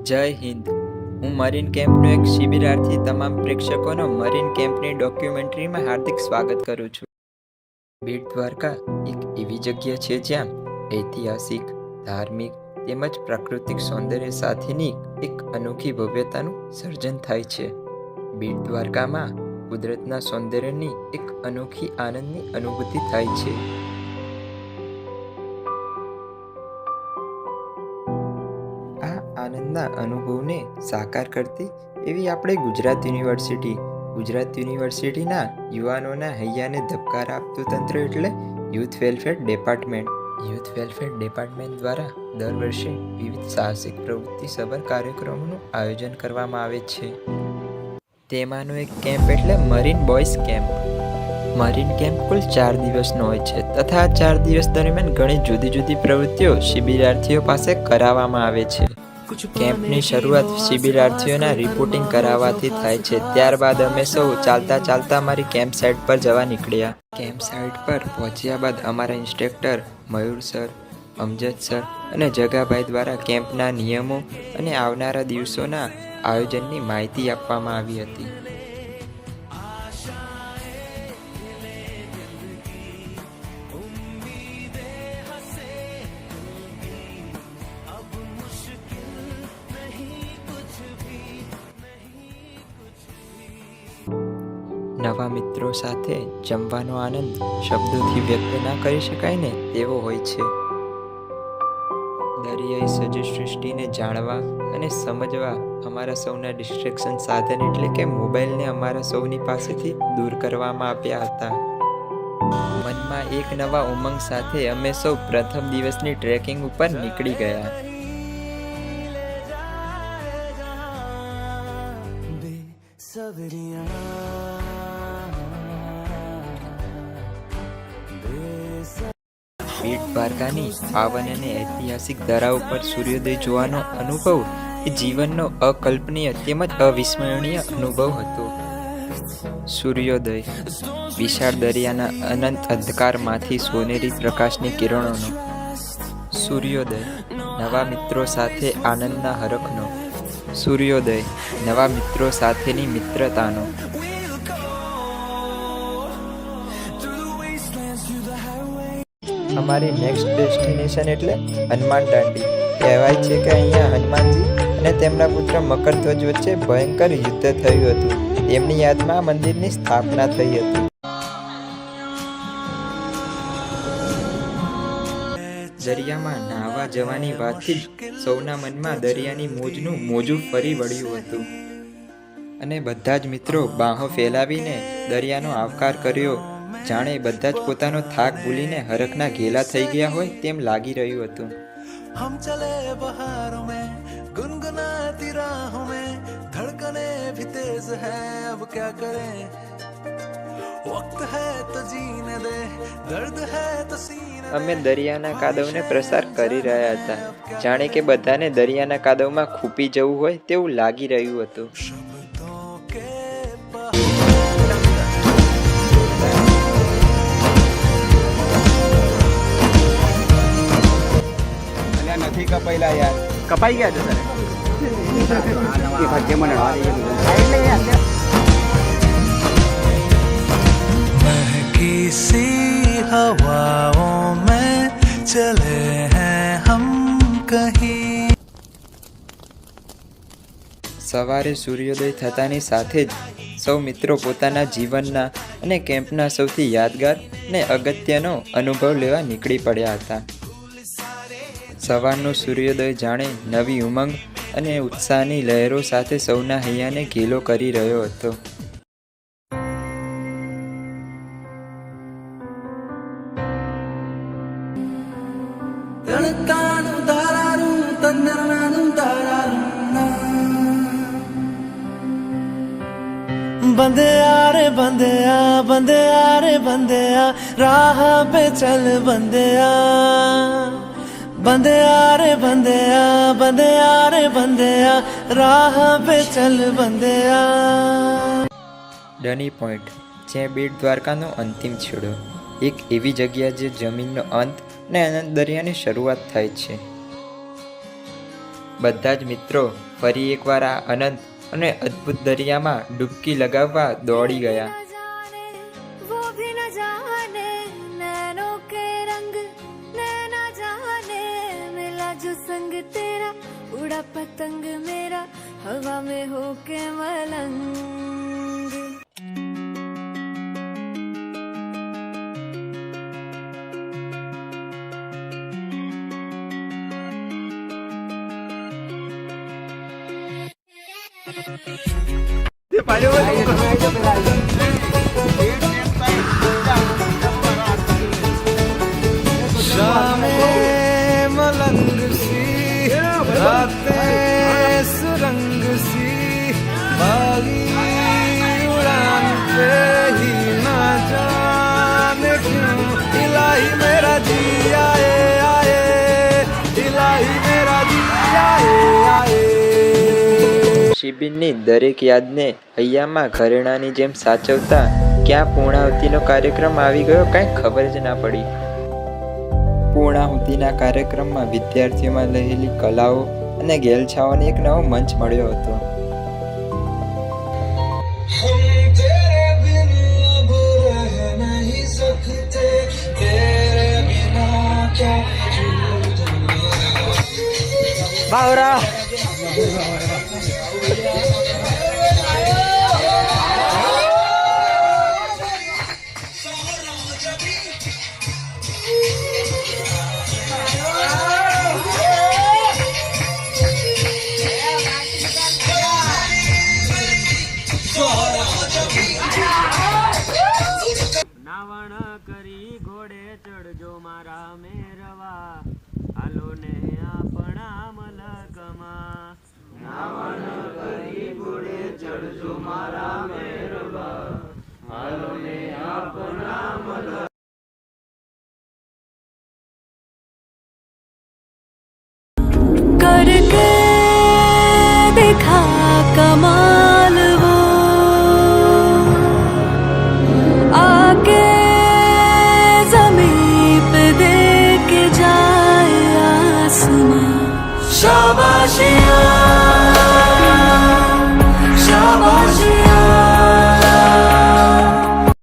જય હિન્દ. હું મરીન કેમ્પનો એક શિબિરાર્થી તમામ પ્રેક્ષકોનો મરીન કેમ્પની ડોક્યુમેન્ટરીમાં હાર્દિક સ્વાગત કરું છું. બેટ દ્વારકા એક એવી જગ્યા છે જ્યાં ઐતિહાસિક, ધાર્મિક તેમજ પ્રાકૃતિક સૌંદર્ય સાથેની એક અનોખી ભવ્યતાનું સર્જન થાય છે. બેટ દ્વારકામાં કુદરતના સૌંદર્યની એક અનોખી આનંદની અનુભૂતિ થાય છે. આ આનંદના અનુભવને સાકાર કરતી એવી આપણે ગુજરાત યુનિવર્સિટીના યુવાનોના હૈયાને ધબકાર આપતું તંત્ર એટલે યુથ વેલફેર ડિપાર્ટમેન્ટ દ્વારા દર વર્ષે વિવિધ સાહસિક પ્રવૃત્તિસભર કાર્યક્રમોનું આયોજન કરવામાં આવે છે. તેમાંનો એક કેમ્પ એટલે marine boys camp. Marine camp કુલ 4 દિવસનો હોય છે તથા આ 4 દિવસ દરમિયાન ઘણી જુદી જુદી પ્રવૃત્તિઓ શિબિરાર્થીઓ પાસે કરાવવામાં આવે છે. કેમ્પની શરૂઆત શિબિરાર્થીઓના રિપોર્ટિંગ કરાવવાથી થાય છે. ત્યારબાદ અમે સૌ ચાલતા અમારી કેમ્પ સાઇટ પર જવા નીકળ્યા. કેમ્પ સાઇટ પર પહોંચ્યા બાદ અમારા ઇન્સ્ટ્રક્ટર મયુર સર, અમજદ સર અને જગાભાઈ દ્વારા કેમ્પના નિયમો અને આવનારા દિવસોના આયોજનની માહિતી આપવામાં આવી હતી. નવા મિત્રો સાથે જમવાનો આનંદ શબ્દોથી વ્યક્ત ના કરી શકાય ને તેવો હોય છે. દરિયાઈ સજીવ-સૃષ્ટિને જાણવા અને સમજવા અમારા સૌના ડિસ્ટ્રેક્શન સાધન એટલે કે મોબાઈલને અમારા સૌની પાસેથી દૂર કરવામાં આવ્યા હતા. મનમાં એક નવા ઉમંગ સાથે અમે સૌ પ્રથમ દિવસની ટ્રેકિંગ ઉપર નીકળી ગયા. બેટ દ્વારકાની પાવન અને ઐતિહાસિક ધરા ઉપર સૂર્યોદય જોવાનો અનુભવ એ જીવનનો અકલ્પનીય તેમજ અવિસ્મરણીય અનુભવ હતો. સૂર્યોદય વિશાળ દરિયાના અનંત અંધકારમાંથી સોનેરી પ્રકાશની કિરણોનો. સૂર્યોદય નવા મિત્રો સાથે આનંદના હરખનો. સૂર્યોદય નવા મિત્રો સાથેની મિત્રતાનો. અમારી નેક્સ્ટ ડેસ્ટિનેશન એટલે હનુમાન દાંડી. કહેવાય છે કે અહીંયા હનુમાનજી અને તેમના પુત્ર મકરધ્વજ વચ્ચે ભયંકર યુદ્ધ થયું હતું. તેમની યાદમાં આ મંદિરની સ્થાપના થઈ હતી. દરિયામાં નાહવા જવાની વાતથી જ સૌના મનમાં દરિયાની મોજનું મોજું ફરી વળ્યું હતું અને બધા જ મિત્રો બાહો ફેલાવીને દરિયાનો આવકાર કર્યો. જાણે બધા જ પોતાનો થાક ભૂલીને હરખના ઘેલા થઈ ગયા હોય તેમ લાગી રહ્યું હતું. હમ ચલે બહારોं में गुनगुनाती राहों में धड़कने भी तेज है अब क्या करें वक्त है तो जीने दे दर्द है तो सीने અમે દરિયાના કાદવને પ્રસાર કરી રહ્યા હતા. જાણે કે બધાને દરિયાના કાદવમાં ખૂપી જવું હોય તેવું લાગી રહ્યું હતું. નથી કપાયેલા યાર. કપાઈ ગયા છે महकी सी हवाओं में चले हैं हम कहीं. સવારે સૂર્યોદય થતાની સાથે જ સૌ મિત્રો પોતાના જીવનના અને કેમ્પના સૌથી યાદગાર અને અગત્યનો અનુભવ લેવા નીકળી પડ્યા હતા. સવારનો સૂર્યોદય જાણે નવી ઉમંગ અને ઉત્સાહની લહેરો સાથે સૌના હૈયાને ઘેલો કરી રહ્યો હતો. बंदया रे बंदया बंदया रे बंदया राह पे चल बंदया बंदया रे बंदया बंदया रे बंदया राह पे चल बंदया. ડની પોઈન્ટ જ્યાં બેટ દ્વારકાનો અંતિમ છેડો. એક એવી જગ્યા જે જમીનનો અંત અને અનંત દરિયાની શરૂઆત થાય છે. બધા જ મિત્રો ફરી એકવાર આ અનંત અને અદ્ભુત દરિયામાં ડૂબકી લગાવવા દોડી ગયા. वो भी न जाने नैनों के रंग नैना जाने मिला जो संग तेरा उड़ा पतंग मेरा हवा में होके मलंग. शामें मलंग सी रातें सुरंग सी बागी उड़ान पे ही ना जाने क्यों इलाही मेरा जी आए आए इलाही मेरा जी आए आए. શિબિરની દરેક યાદને હૈયામાં ઘરેણાની જેમ સાચવતા ક્યાં પૂર્ણાહુતિનો કાર્યક્રમ આવી ગયો કાંઈ ખબર જ ના પડી. પૂર્ણાહુતિના કાર્યક્રમમાં વિદ્યાર્થીઓમાં રહેલી કલાઓ અને ગેલછાઓને એક નવો મંચ મળ્યો હતો. हम तेरे बिन अब रह नहीं सकते तेरे बिना क्या बावरा નાવણ કરી ઘોડે ચડજો મારા મેરવા હાલો ને આપણા મલકમાં. નાવણ કરી ઘોડે ચડજો મારા મેરવા હાલો ને આપણા મલક. करके दिखा कमाल वो आके जमीन पे दे के जाए आसमां. शाबाशी